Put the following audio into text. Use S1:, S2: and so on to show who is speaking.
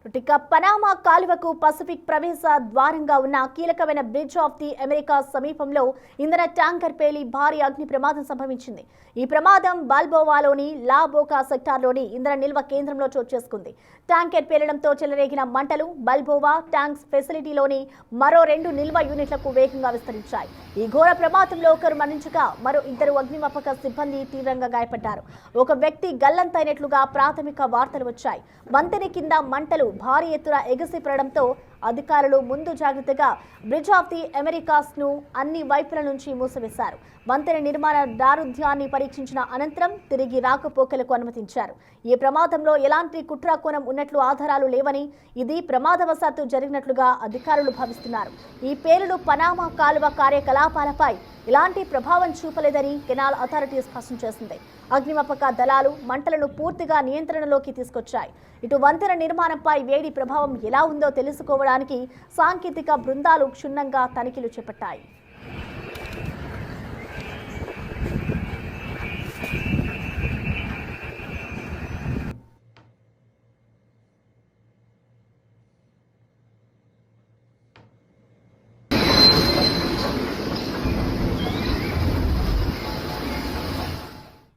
S1: ఇక పనామా కాలువకు పసిఫిక్ ప్రవేశ ద్వారంగా ఉన్న కీలకమైన బ్రిడ్జ్ ఆఫ్ ది అమెరికా సమీపంలో ఇంధన ట్యాంకర్ పేలి భారీ అగ్ని ప్రమాదం సంభవించింది. ఈ ప్రమాదం బాల్బోవాలోని లా బోకా సెక్టార్లోని ఇంధన నిల్వ కేంద్రంలో చోటు చేసుకుంది. ట్యాంకర్ పేలడంతో చెలరేగిన మంటలు బాల్బోవా ట్యాంక్స్ ఫెసిలిటీలోని మరో 2 నిల్వ యూనిట్లకు వేగంగా విస్తరించాయి. ఈ ఘోర ప్రమాదంలో ఒకరు మరణించగా మరో 2 అగ్నిమాపక సిబ్బంది తీవ్రంగా గాయపడ్డారు. ఒక వ్యక్తి గల్లంతైనట్లుగా ప్రాథమిక వార్తలు వచ్చాయి. వంతెన కింద మంటలు భారీ ఎత్తున ఎగసిపడడంతో అధికారులు ముందు జాగ్రత్తగా బ్రిడ్జ్ ఆఫ్ ది అమెరికాస్ ను అన్ని వైపుల నుంచి మూసివేశారు. వంతెన నిర్మాణ దారుఢ్యాన్ని పరీక్షించిన అనంతరం తిరిగి రాకపోకలకు అనుమతించారు. ఈ ప్రమాదంలో ఎలాంటి కుట్రకోణం ఉన్నట్లు ఆధారాలు లేవని, ఇది ప్రమాదవశాత్తు జరిగినట్లుగా అధికారులు భావిస్తున్నారు. ఈ పేలుడు పనామా కాలువ కార్యకలాపాలపై ఎలాంటి ప్రభావం చూపలేదని కెనాల్ అథారిటీ స్పష్టం చేసింది. అగ్నిమాపక దళాలు మంటలను పూర్తిగా నియంత్రణలోకి తీసుకొచ్చాయి. ఇటు వంతెన నిర్మాణంపై వేడి ప్రభావం ఎలా ఉందో తెలుసుకోవడానికి సాంకేతిక బృందాలు క్షుణ్ణంగా తనిఖీలు చేపట్టాయి.